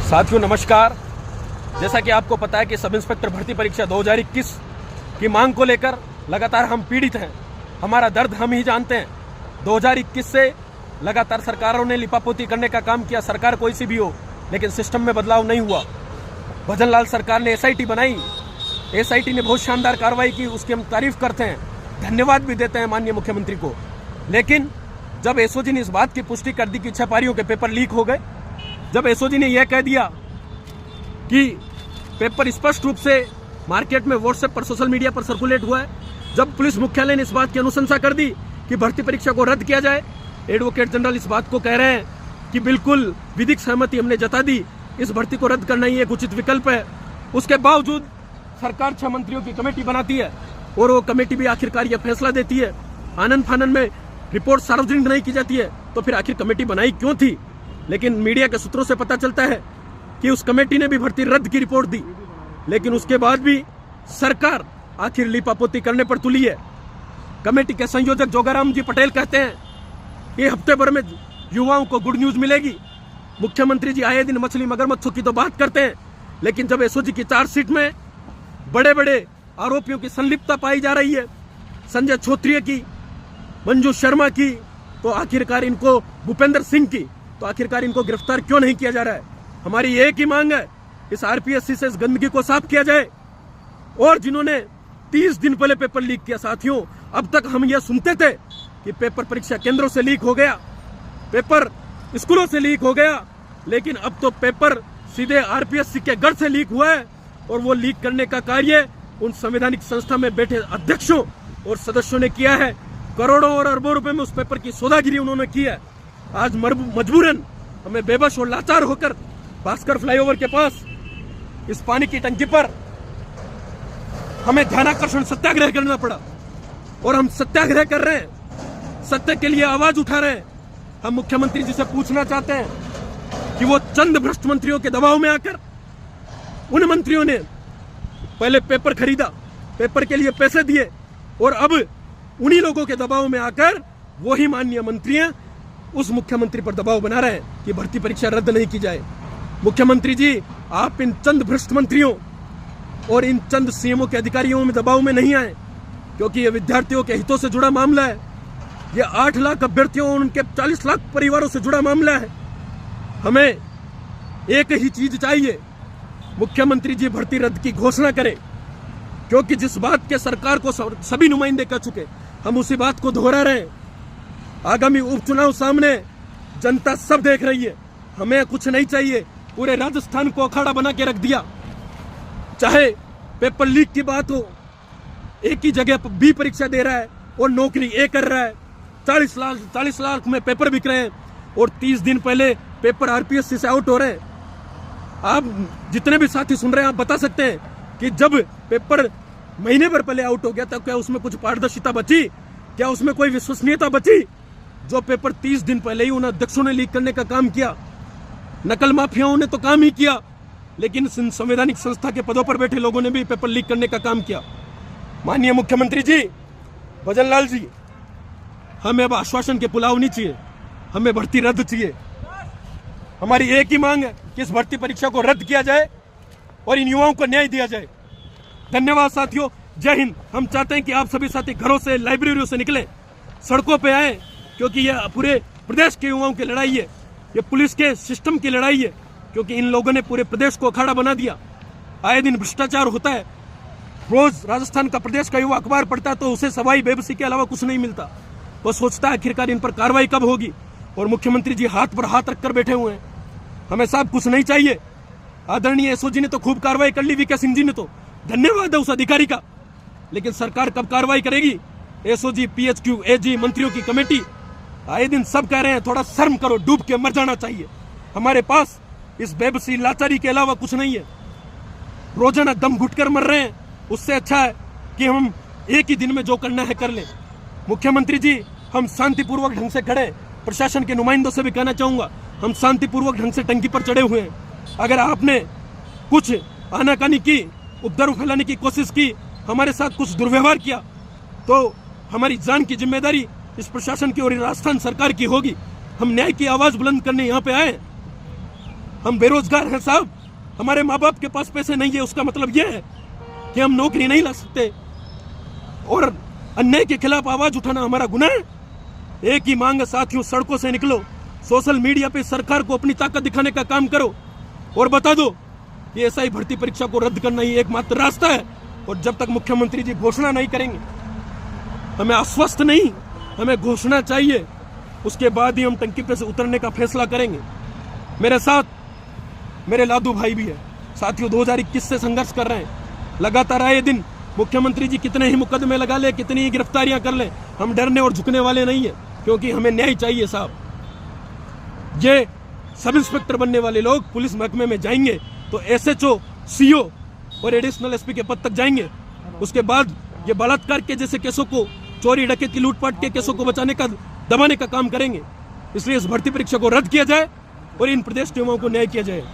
साथियों नमस्कार। जैसा कि आपको पता है कि सब इंस्पेक्टर भर्ती परीक्षा 2021 की मांग को लेकर लगातार हम पीड़ित हैं। हमारा दर्द हम ही जानते हैं। 2021 से लगातार सरकारों ने लिपापोती करने का काम किया, सरकार कोई सी भी हो, लेकिन सिस्टम में बदलाव नहीं हुआ। भजन लाल सरकार ने एसआईटी बनाई, एसआईटी ने बहुत शानदार कार्रवाई की, उसकी हम तारीफ करते हैं, धन्यवाद भी देते हैं माननीय मुख्यमंत्री को। लेकिन जब एसओजी ने इस बात की पुष्टि कर दी कि 6 पारियों के पेपर लीक हो गए, जब एसओजी ने यह कह दिया कि पेपर स्पष्ट रूप से मार्केट में व्हाट्सएप पर, सोशल मीडिया पर सर्कुलेट हुआ है, जब पुलिस मुख्यालय ने इस बात की अनुशंसा कर दी कि भर्ती परीक्षा को रद्द किया जाए, एडवोकेट जनरल इस बात को कह रहे हैं कि बिल्कुल विधिक सहमति हमने जता दी, इस भर्ती को रद्द करना ही एक उचित विकल्प है। उसके बावजूद सरकार 6 मंत्रियों की कमेटी बनाती है और वो कमेटी भी आखिरकार यह फैसला देती है, आनंद फानन में रिपोर्ट सार्वजनिक नहीं की जाती है, तो फिर आखिर कमेटी बनाई क्यों थी? लेकिन मीडिया के सूत्रों से पता चलता है कि उस कमेटी ने भी भर्ती रद्द की रिपोर्ट दी, लेकिन उसके बाद भी सरकार आखिर लिपापोती करने पर तुली है। कमेटी के संयोजक जोगाराम जी पटेल कहते हैं कि हफ्ते भर में युवाओं को गुड न्यूज मिलेगी। मुख्यमंत्री जी आए दिन मछली मगरमच्छों की तो बात करते हैं, लेकिन जब एसओजी की चार्जशीट में बड़े बड़े आरोपियों की संलिप्तता पाई जा रही है, संजय छोत्रिय की, मंजू शर्मा की, तो आखिरकार इनको, भूपेंद्र सिंह की, तो आखिरकार इनको गिरफ्तार क्यों नहीं किया जा रहा है? हमारी एक ही मांग है, इस आरपीएससी से इस गंदगी को साफ किया जाए। और जिन्होंने 30 दिन पहले पेपर लीक किया, साथियों, अब तक हम यह सुनते थे कि पेपर परीक्षा केंद्रों से लीक हो गया, पेपर स्कूलों से लीक हो गया, लेकिन अब तो पेपर सीधे आरपीएससी के गढ़ से लीक हुआ है। और वो लीक करने का कार्य उन संवैधानिक संस्था में बैठे अध्यक्षों और सदस्यों ने किया है। करोड़ों और अरबों रुपए में उस पेपर की सौदागिरी उन्होंने की है। आज मजबूरन हमें बेबस और लाचार होकर भास्कर फ्लाईओवर के पास इस पानी की टंकी पर हमें ध्यानाकर्षण सत्याग्रह करना पड़ा, और हम सत्याग्रह कर रहे हैं, सत्य के लिए आवाज उठा रहे हैं। हम मुख्यमंत्री जी से पूछना चाहते हैं कि वो चंद भ्रष्ट मंत्रियों के दबाव में आकर, उन मंत्रियों ने पहले पेपर खरीदा, पेपर के लिए पैसे दिए, और अब उन्हीं लोगों के दबाव में आकर वही माननीय मंत्री उस मुख्यमंत्री पर दबाव बना रहे हैं कि भर्ती परीक्षा रद्द नहीं की जाए। मुख्यमंत्री जी, आप इन चंद भ्रष्ट मंत्रियों और इन चंद सीएमओ के अधिकारियों में दबाव में नहीं आए, क्योंकि ये विद्यार्थियों के हितों से जुड़ा मामला है। ये 8 लाख अभ्यर्थियों और उनके 40 लाख परिवारों से जुड़ा मामला है। हमें एक ही चीज चाहिए, मुख्यमंत्री जी भर्ती रद्द की घोषणा करें, क्योंकि जिस बात के सरकार को सभी नुमाइंदे कह चुके, हम उसी बात को दोहरा रहे हैं। आगामी उपचुनाव सामने, जनता सब देख रही है, हमें कुछ नहीं चाहिए। पूरे राजस्थान को अखाड़ा बना के रख दिया। चाहे पेपर लीक की बात हो, एक ही जगह पर बी परीक्षा दे रहा है और नौकरी ए कर रहा है। 40 लाख में पेपर बिक रहे हैं, और 30 दिन पहले पेपर आरपीएससी से आउट हो रहे हैं। आप जितने भी साथी सुन रहे हैं, आप बता सकते हैं कि जब पेपर महीने भर पहले आउट हो गया, तब क्या उसमें कुछ पारदर्शिता बची? क्या उसमें कोई विश्वसनीयता बची? जो पेपर 30 दिन पहले ही उन अध्यक्षों ने लीक करने का काम किया, नकल माफियाओं ने तो काम ही किया, लेकिन संवैधानिक संस्था के पदों पर बैठे लोगों ने भी पेपर लीक करने का काम किया। माननीय मुख्यमंत्री जी, भजन लाल जी, हमें अब आश्वासन के पुलाव नहीं चाहिए, हमें भर्ती रद्द चाहिए। हमारी एक ही मांग है कि इस भर्ती परीक्षा को रद्द किया जाए और इन युवाओं को न्याय दिया जाए। धन्यवाद साथियों, जय हिंद। हम चाहते हैं कि आप सभी साथी घरों से, लाइब्रेरियों से निकले, सड़कों पे आए, क्योंकि यह पूरे प्रदेश के युवाओं की लड़ाई है, ये पुलिस के सिस्टम की लड़ाई है, क्योंकि इन लोगों ने पूरे प्रदेश को अखाड़ा बना दिया। आए दिन भ्रष्टाचार होता है। रोज राजस्थान का, प्रदेश का युवा अखबार पढ़ता है तो उसे सवाई बेबसी के अलावा कुछ नहीं मिलता। वो सोचता है आखिरकार इन पर कार्रवाई कब होगी, और मुख्यमंत्री जी हाथ पर हाथ रखकर बैठे हुए हैं। हमें साहब कुछ नहीं चाहिए। आदरणीय एसओजी ने तो खूब कार्रवाई कर ली, वीके सिंह जी ने तो, धन्यवाद है उस अधिकारी का, लेकिन सरकार कब कार्रवाई करेगी? एसओजी, पीएचक्यू, एजी, मंत्रियों की कमेटी, आए दिन सब कह रहे हैं थोड़ा शर्म करो, डूब के मर जाना चाहिए। हमारे पास इस बेबसी लाचारी के अलावा कुछ नहीं है। रोजाना दम घुटकर मर रहे हैं, उससे अच्छा है कि हम एक ही दिन में जो करना है कर लें। मुख्यमंत्री जी, हम शांतिपूर्वक ढंग से खड़े, प्रशासन के नुमाइंदों से भी कहना चाहूंगा, हम शांतिपूर्वक ढंग से टंकी पर चढ़े हुए हैं। अगर आपने कुछ आनाकानी की, उपद्रव फैलाने की कोशिश की, हमारे साथ कुछ दुर्व्यवहार किया, तो हमारी जान की जिम्मेदारी इस प्रशासन की और राजस्थान सरकार की होगी। हम न्याय की आवाज बुलंद करने यहाँ पे आए। हम बेरोजगार हैं साहब, हमारे माँ बाप के पास पैसे नहीं है, उसका मतलब यह है कि हम नौकरी नहीं ला सकते। और अन्याय के खिलाफ आवाज उठाना हमारा गुनाह है। एक ही मांग है साथियों, सड़कों से निकलो, सोशल मीडिया पे सरकार को अपनी ताकत दिखाने का काम करो और बता दो कि एसआई भर्ती परीक्षा को रद्द करना ही एकमात्र रास्ता है। और जब तक मुख्यमंत्री जी घोषणा नहीं करेंगे, हमें आश्वस्त नहीं, हमें घोषणा चाहिए, उसके बाद ही हम टंकी पे से उतरने का फैसला करेंगे। मेरे साथ मेरे लादू भाई भी है साथियों, 2021 से संघर्ष कर रहे हैं। लगातार आए दिन मुख्यमंत्री जी कितने ही मुकदमे लगा ले, कितनी ही गिरफ्तारियां कर ले, हम डरने और झुकने वाले नहीं है, क्योंकि हमें न्याय चाहिए साहब। ये सब इंस्पेक्टर बनने वाले लोग पुलिस महकमे में जाएंगे तो एसएचओ, सीओ और एडिशनल एसपी के पद तक जाएंगे। उसके बाद ये बलात्कार के जैसे केसों को, चोरी डकैती लूटपाट के केसों को बचाने का, दबाने का काम करेंगे। इसलिए इस भर्ती परीक्षा को रद्द किया जाए और इन प्रदेश के युवाओं को न्याय किया जाए।